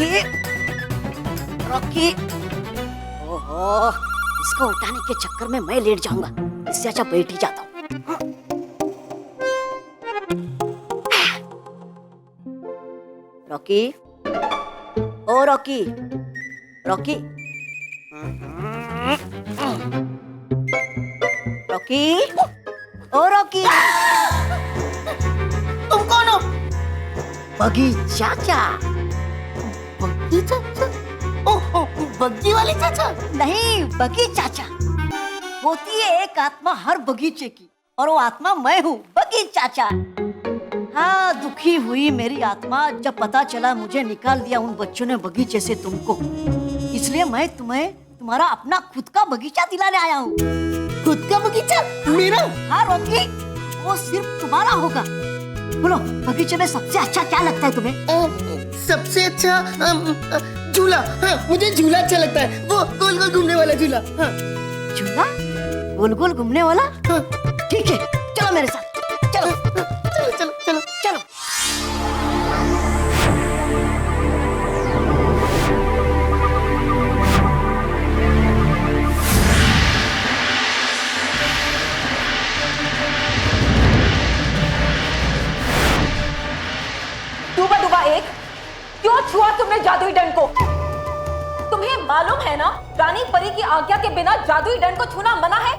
Rocky, Rocky, ओहो, इसको उठाने के चक्कर में मैं लेट जाऊंगा, इससे अच्छा बैठ ही जाता हूँ। रॉकी, ओ रॉकी, रॉकी, रॉकी, ओ रॉकी, तुम कौन हो? बगी चाचा। बग्गी चाचा? ओह, बग्गी वाले चाचा? नहीं, बगी चाचा। होती है एक आत्मा हर बगीचे की, और वो आत्मा मैं हूँ, बगी चाचा। हाँ, दुखी हुई मेरी आत्मा जब पता चला मुझे निकाल दिया उन बच्चों ने बगीचे से तुमको, इसलिए मैं तुम्हें तुम्हारा अपना खुद का बगीचा दिलाने आया हूँ। खुद का बगीचा? मेरा? हाँ रॉकी, वो सिर्फ तुम्हारा होगा। बोलो, बगीचे में सबसे अच्छा क्या लगता है तुम्हें? सबसे अच्छा झूला। हाँ, मुझे झूला अच्छा लगता है, वो गोल गोल घूमने वाला झूला। हाँ। झूला? गोल गोल घूमने वाला? हाँ। ठीक है, चलो मेरे साथ, चलो चलो चलो चलो चलो। दुबा एक, क्यों छुआ तुमने जादुई डंड को? तुम्हें मालूम है ना, रानी परी की आज्ञा के बिना जादुई डंड को छूना मना है।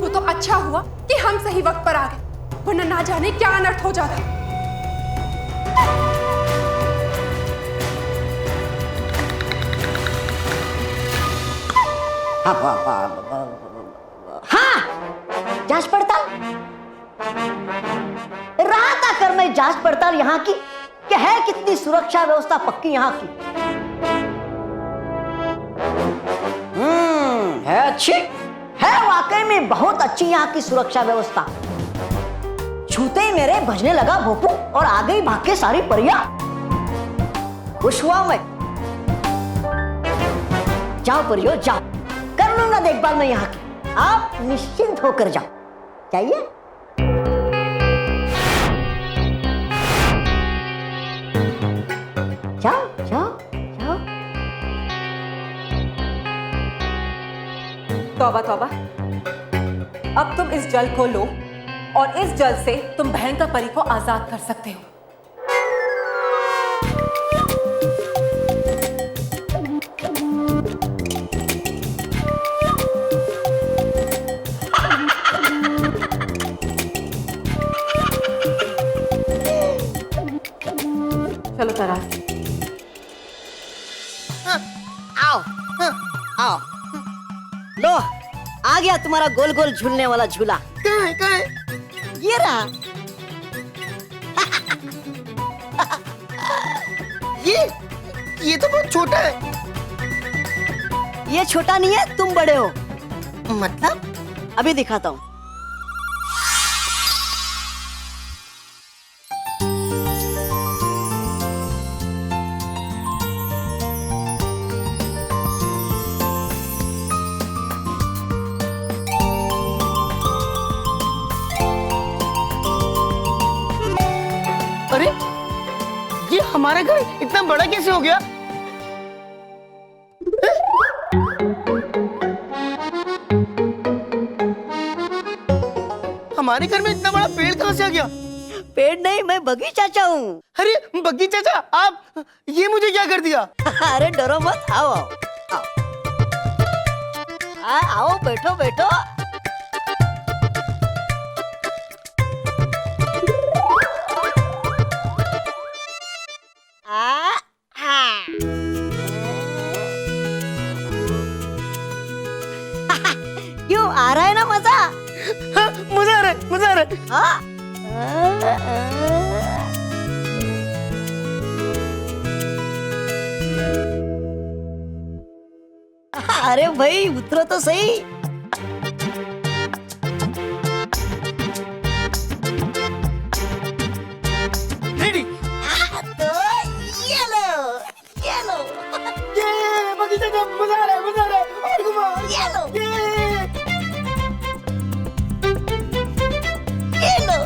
वो तो अच्छा हुआ कि हम सही वक्त पर आ गए, वरना ना जाने क्या अनर्थ हो जाता। हाँ, जांच पड़ताल रहा था कर मैं जांच पड़ताल यहाँ की कि है कितनी सुरक्षा व्यवस्था पक्की यहाँ की। है अच्छी, है वाकई में बहुत अच्छी यहाँ की सुरक्षा व्यवस्था। छूते ही मेरे भजने लगा भोपू और आ गई भाग के सारी परियां। खुश हुआ मैं। जाओ परियो जाओ, कर लूंगा देखभाल मैं यहाँ की, आप निश्चिंत होकर जाओ। चाहिए? जाओ जाओ जाओ। तौबा तौबा, अब तुम इस जल को लो और इस जल से तुम भयंकर परी को आजाद कर सकते हो। चलो तरास। आओ आओ, लो आ गया तुम्हारा गोल गोल झूलने वाला झूला। कहाँ है कहाँ है? ये रहा। ये तो बहुत छोटा है। ये छोटा नहीं है, तुम बड़े हो। मतलब? अभी दिखाता हूँ। अरे, ये हमारा घर इतना बड़ा कैसे हो गया? हमारे घर में इतना बड़ा पेड़ कहाँ से आ गया? पेड़ नहीं, मैं बगी चाचा हूँ। अरे बग्गी चाचा, आप ये मुझे क्या कर दिया? अरे डरो मत, आओ आओ आओ, आओ बैठो बैठो। क्यों, आ रहा है ना मजा? हाँ, मजा आ रहा है, मजा आ रहा है। हाँ? अरे भाई उतरो तो सही। रेडी? तो ये लो, ये लो, ये बग्गी चाचा, मजा आ रहा है, मजा आ रहा है। और घुमाओ। ये लो, ये ये लो।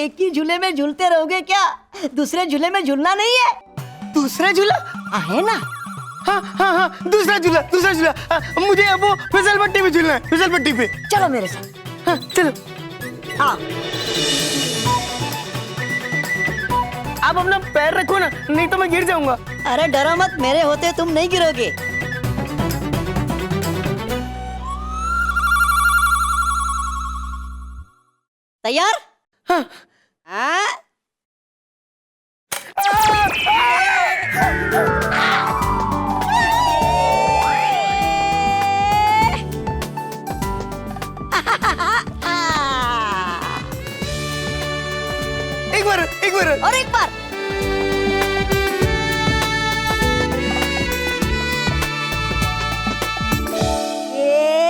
एक ही झूले में झूलते रहोगे क्या? दूसरे झूले में झूलना नहीं है। दूसरा झूला? है ना? हाँ हाँ हाँ, दूसरा झूला, दूसरा झूला। मुझे अब वो फिसल पट्टी पे झूलना है, फिसल पट्टी पे। चलो मेरे साथ। हाँ चलो। हाँ आप अपना पैर रखो ना, नहीं तो मैं गिर जाऊंगा। अरे डरो मत, मेरे होते तुम नहीं गिरोगे। तैयार? हाँ। हाँ? एक बार और एक बार। ये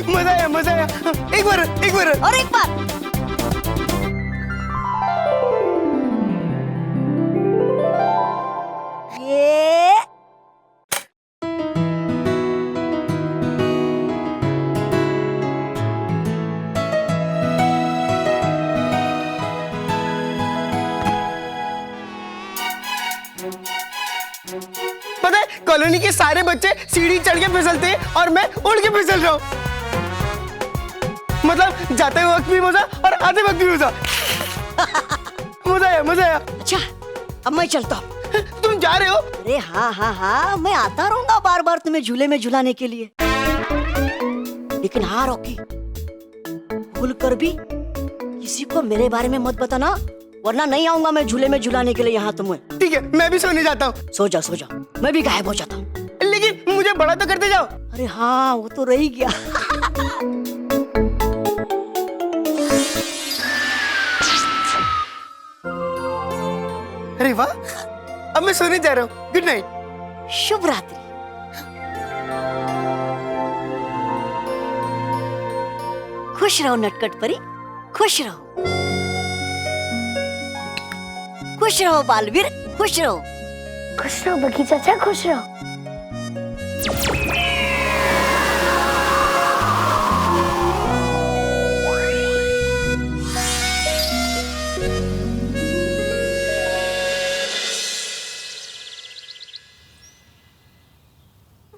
मजा आया, मजा आया। एक बार और एक बार। ये पता है, कॉलोनी के सारे बच्चे सीढ़ी चढ़ के फिसलते हैं और मैं उड़ के फिसल रहा हूँ। मतलब जाते वक्त भी मजा और आते वक्त भी मजा। मजा आया, मजा आया। अच्छा, अब मैं चलता हूँ। तुम जा रहे हो? अरे हाँ हाँ हाँ, मैं आता रहूंगा बार बार तुम्हें झूले में झुलाने के लिए। लेकिन हाँ रॉकी, भूल कर भी किसी को मेरे बारे में मत बताना, वरना नहीं आऊंगा मैं झूले में झुलाने के लिए यहाँ तुम्हें। ठीक है, मैं भी सोने जाता हूँ। सो जा, मैं भी गायब हो जाता हूँ। लेकिन मुझे बड़ा तो करते जाओ। अरे हाँ, वो तो रह ही गया। अरे वाह, अब मैं सोने जा रहा हूँ। Good night. शुभ रात्रि। खुश रहो नटखट परी, खुश रहो। खुश रहो बालवीर, खुश रहो। खुश रहो बगी चाचा, खुश रहो।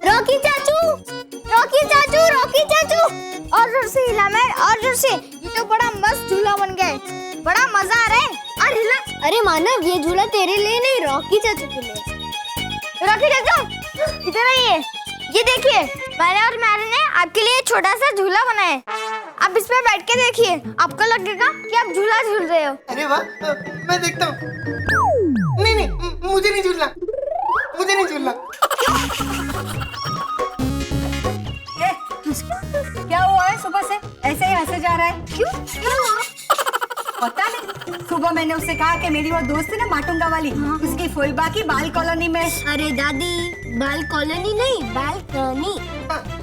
रॉकी चाचू, रॉकी चाचू, रॉकी चाचू, और जोर से हिला मैं, और जोर से। ये तो बड़ा मस्त झूला बन गया है, बड़ा मजा आ रहा है। और हिला। अरे मानव, ये झूला तेरे लिए नहीं, रॉकी चाचू के लिए। रॉकी चाचू इधर आइए, ये देखिए, मैंने और मैरी ने आपके लिए छोटा सा झूला बनाया है। आप इस पे बैठ के देखिए, आपको लगेगा कि आप झूला झूल रहे हो। अरे वाह, मैं देखता हूँ। नहीं नहीं, मुझे नहीं झूलना, मुझे नहीं झूलना। क्या हुआ है सुबह से ऐसे ही हंसे जा रहा है? क्यों? पता नहीं, सुबह मैंने उससे कहा कि मेरी वो दोस्त है ना माटुंगा वाली, उसकी फुलबा की बाल कॉलोनी में। अरे दादी, बाल कॉलोनी नहीं, बालकनी।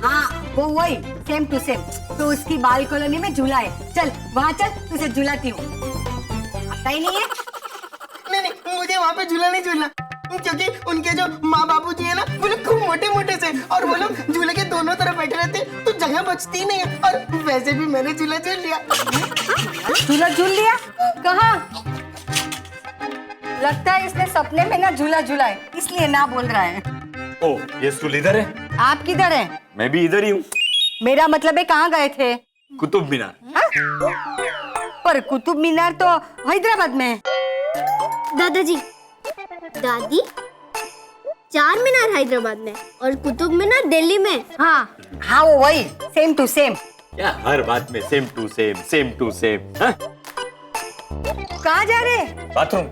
हाँ वो वही, सेम टू सेम। तो उसकी बाल कॉलोनी में झूला है, चल वहाँ चल, तुझे झूलाती हूँ। पता ही नहीं है? नहीं नहीं, मुझे वहाँ पे झूला नहीं झूलना, क्योंकि उनके जो माँ बापू जी है ना, वो लोग खूब मोटे मोटे से, और वो लोग झूले के दोनों तरफ बैठे रहते, तो जगह बचती नहीं है। और वैसे भी मैंने झूला झूल लिया। झूला झूल लिया? कहाँ? लगता है इसने सपने में ना झूला झूला है, इसलिए ना बोल रहा है। ओ, ये स्टूल इधर है। आप किधर हैं? मैं भी इधर ही हूँ। मेरा मतलब है कहाँ गए थे? कुतुब मीनार। पर कुतुब मीनार तो हैदराबाद में है। दादाजी, दादी, चार मीनार हैदराबाद में और कुतुब मीनार दिल्ली में। हाँ हाँ वो वही, सेम टू सेम। क्या हर बात में same to same, same to same? कहाँ जा रहे? बाथरूम।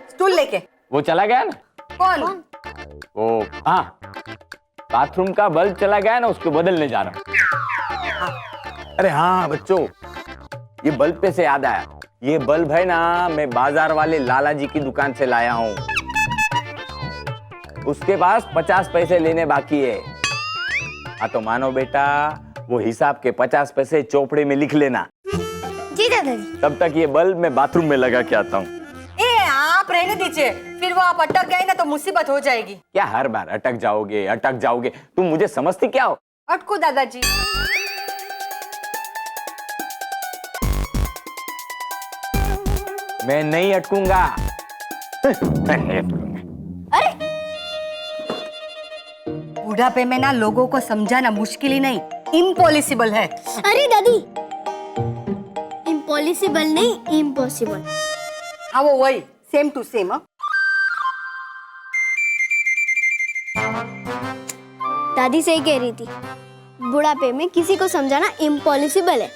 स्टूल लेके। वो चला गया ना, कौन? वो हाँ, बाथरूम का बल्ब चला गया ना, उसको बदलने जा रहा हूँ। अरे हाँ बच्चों, ये बल्ब पे से याद आया, ये बल्ब है ना, मैं बाजार वाले लाला जी की दुकान से लाया हूँ। उसके पास 50 पैसे लेने बाकी है। हाँ तो मानो बेटा, वो हिसाब के 50 पैसे चौपड़े में लिख लेना। ठीक है दादी। तब तक ये बल्ब मैं बाथरूम में लगा के आता हूँ। ए आप रहने दीजिए, फिर वो आप अटक गए ना तो मुसीबत हो जाएगी। क्या हर बार अटक जाओगे? तुम मुझे समझती क्या हो? अटको दादाजी। मैं नहीं अटकूंगा। अरे बुढ़ापे में ना लोगों को समझाना मुश्किल ही नहीं, इम्पॉसिबल है। अरे दादी, इम्पॉसिबल नहीं इम्पॉसिबल। हाँ वो वही, सेम टू सेम। दादी सही कह रही थी, बुढ़ापे में किसी को समझाना इम्पॉसिबल है।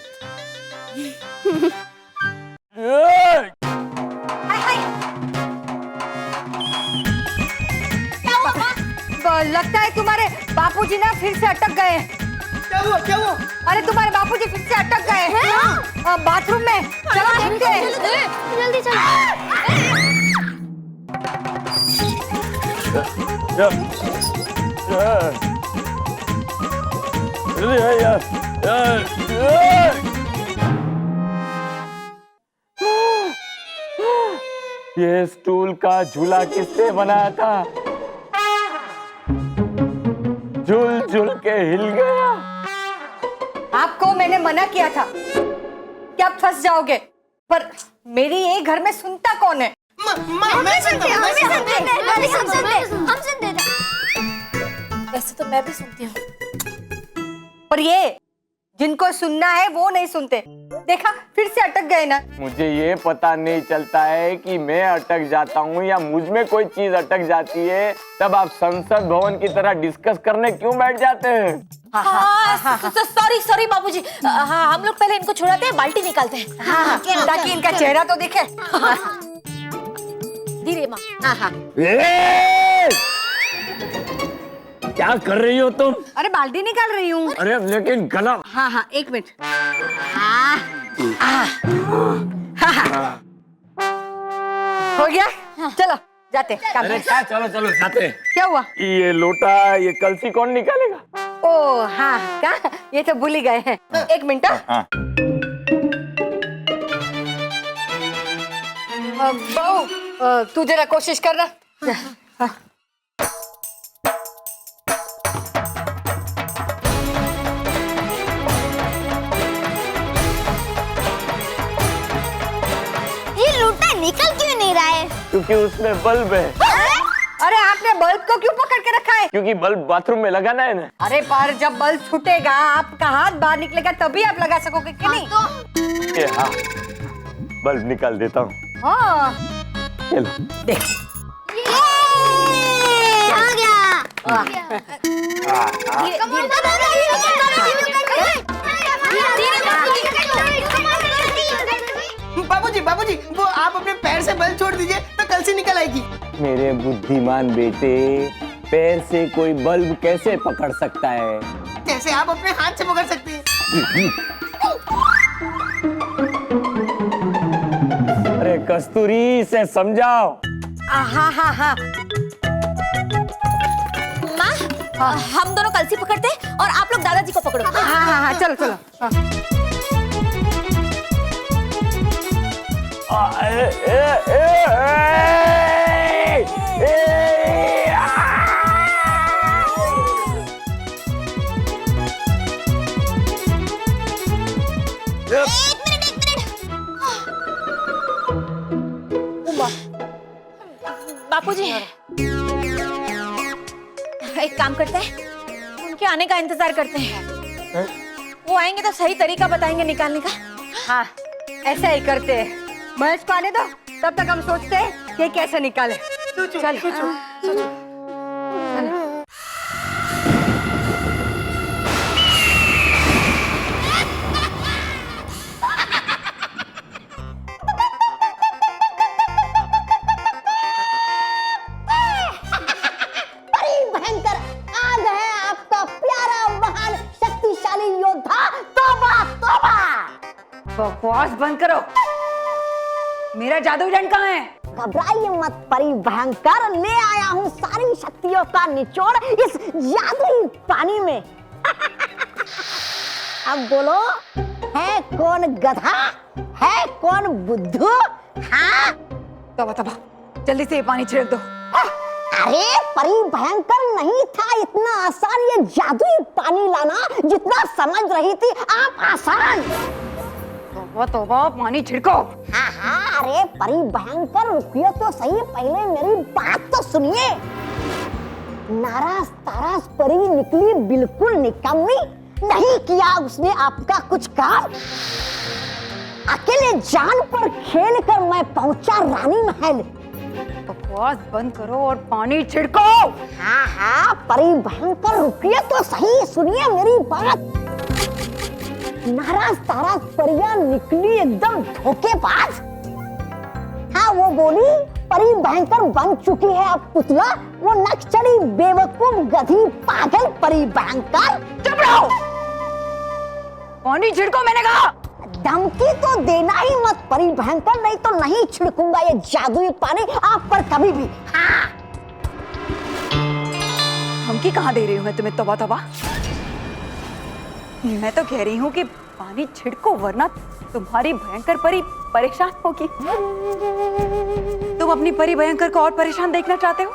लगता है तुम्हारे बापूजी ना फिर से अटक गए हैं। क्या हुआ? अरे तुम्हारे बापूजी फिर से अटक गए हैं बाथरूम में। चलो देखते हैं। जल्दी चलो। ये स्टूल का झूला किसने बनाया था? झूल झूल के हिल गया। आपको मैंने मना किया था कि आप फंस जाओगे, पर मेरी ये घर में सुनता कौन है? मैं सुनते हैं। हम सुनते थे। वैसे तो मैं भी सुनती हूँ। पर ये जिनको सुनना है वो नहीं सुनते। देखा, फिर से अटक गए ना। मुझे ये पता नहीं चलता है कि मैं अटक जाता हूँ या मुझ में कोई चीज अटक जाती है, तब आप संसद भवन की तरह डिस्कस करने क्यों बैठ जाते हैं? सॉरी बाबूजी। हाँ, हम लोग पहले इनको छुड़ाते हैं, बाल्टी निकालते हैं। हाँ, ताकि इनका चेहरा तो दिखे। धीरे माँ। क्या कर रही हो तुम? अरे बाल्टी निकाल रही हूँ। अरे लेकिन गला। हाँ, एक मिनट। हो गया? चलो जाते। अरे क्या, चलो जाते। क्या हुआ? ये लोटा, ये कलसी कौन निकालेगा? ओ हाँ, क्या ये तो भूल ही गए हैं। एक मिनट। हाँ। बहू, तू जरा कोशिश करना। ये लूटा निकल क्यों नहीं रहा है? क्योंकि उसमें बल्ब है। अरे आपने बल्ब को क्यों पकड़ के रखा है? क्योंकि बल्ब बाथरूम में लगाना है ना। अरे पर जब बल्ब छूटेगा, आपका हाथ बाहर निकलेगा, तभी आप लगा सकोगे कि नहीं? ये हाँ, बल्ब निकाल देता हूँ। हाँ, चलो देख। आ गया। बाबूजी, वो आप अपने पैर से बल छोड़ दीजिए तो कल से निकल आएगी। मेरे बुद्धिमान बेटे, पैर से कोई बल्ब कैसे पकड़ सकता है? जैसे आप अपने हाथ से पकड़ सकते हैं। अरे कस्तूरी से समझाओ। हाँ। माँ, हम दोनों कलसी पकड़ते हैं और आप लोग दादाजी को पकड़ो। हाँ, चलो। बापूजी, एक काम करते हैं, उनके आने का इंतजार करते हैं। वो आएंगे तो सही तरीका बताएंगे निकालने का। हाँ, ऐसा ही करते हैं। महेश को आने दो, तब तक हम सोचते हैं कि कैसे निकाले। चल। भयंकर आ गए आपका प्यारा महान शक्तिशाली योद्धा। तौबा तौबा। बकवास बंद करो। मेरा जादुई दंड कहाँ है? घबराइए मत परी भयंकर, ले आया हूँ सारी शक्तियों का निचोड़ इस जादुई पानी में। अब बोलो है कौन गधा, है कौन बुद्धू? हाँ तबा तबा जल्दी से ये पानी छिड़क दो। अरे परी भयंकर नहीं था इतना आसान ये जादुई पानी लाना जितना समझ रही थी आप आसान। तोबा तोबा पानी छिड़को। हाँ हाँ, अरे परी भयंकर रुकिए तो सही, पहले मेरी बात तो सुनिए। नाराज ताराज परी निकली बिल्कुल निकम्मी, नहीं किया उसने आपका कुछ काम। अकेले जान पर खेल कर मैं पहुंचा रानी महल। बकवास बंद करो और पानी छिड़को। हाँ हाँ परी भयंकर रुकिए तो सही, सुनिए मेरी बात। नाराज ताराज परियां निकली एकदम धोखेबाज। हाँ वो बोली परी भयंकर बन चुकी है अब पुतला, वो नक चढ़ी बेवकूफ गधी पागल परी भयंकर। चुप रहो, पानी छिड़को मैंने कहा। धमकी तो देना ही मत परी भयंकर, नहीं तो नहीं छिड़कूंगा ये जादुई पानी आप पर कभी भी। हाँ धमकी कहाँ दे रही हूँ मैं तुम्हें तोबा तोबा? मैं तो कह रही हूँ कि पानी छिड़को वरना तुम्हारी भयंकर परी परेशान होगी। तुम अपनी परी भयंकर को और परेशान देखना चाहते हो?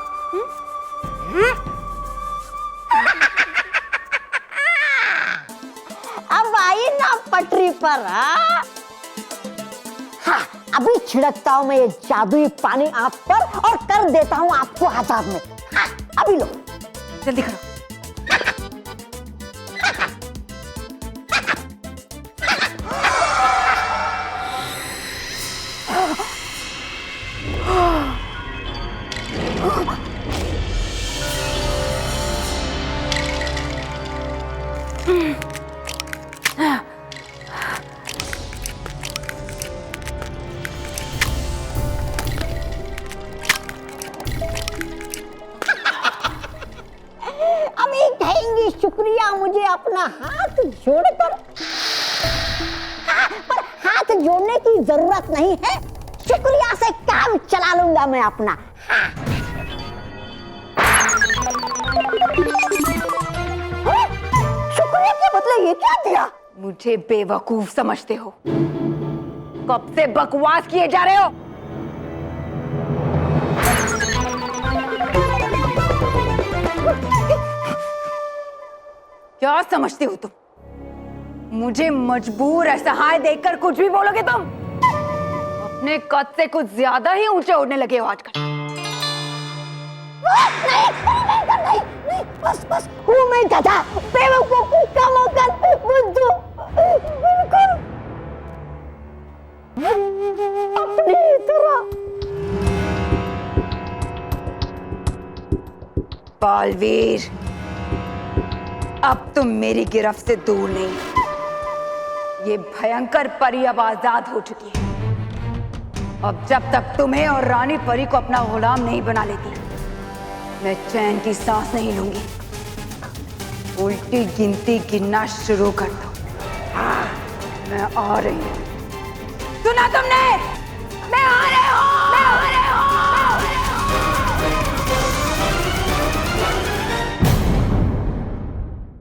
अब आई ना पटरी पर। हाँ अभी छिड़कता हूँ मैं ये जादुई पानी आप पर और कर देता हूँ आपको आजाद में। हाँ अभी लो, जल्दी करो। अभी कहेंगी शुक्रिया मुझे अपना हाथ जोड़कर। हाँ, पर हाथ जोड़ने की जरूरत नहीं है, शुक्रिया से काम चला लूंगा मैं अपना। हाँ। शुक्रिया के बदले ये क्या दिया? मुझे बेवकूफ समझते हो? कब से बकवास किए जा रहे हो? क्या समझते हो तुम? मुझे मजबूर असहाय देखकर कुछ भी बोलोगे तुम? अपने कद से कुछ ज्यादा ही ऊंचे उड़ने लगे हो आजकल। नहीं, बस बस हूँ मैं गधा, बेवकूफ, कमोकर, बुद्धू, बिल्कुल अपनी तरह। बालवीर, अब तुम मेरी गिरफ्त से दूर नहीं। ये भयंकर परी अब आजाद हो चुकी है। अब जब तक तुम्हें और रानी परी को अपना गुलाम नहीं बना लेती, मैं चैन की सांस नहीं लूंगी। उल्टी गिनती गिनना शुरू कर दो। मैं आ रही हूं। सुना तुमने? मैं आ रही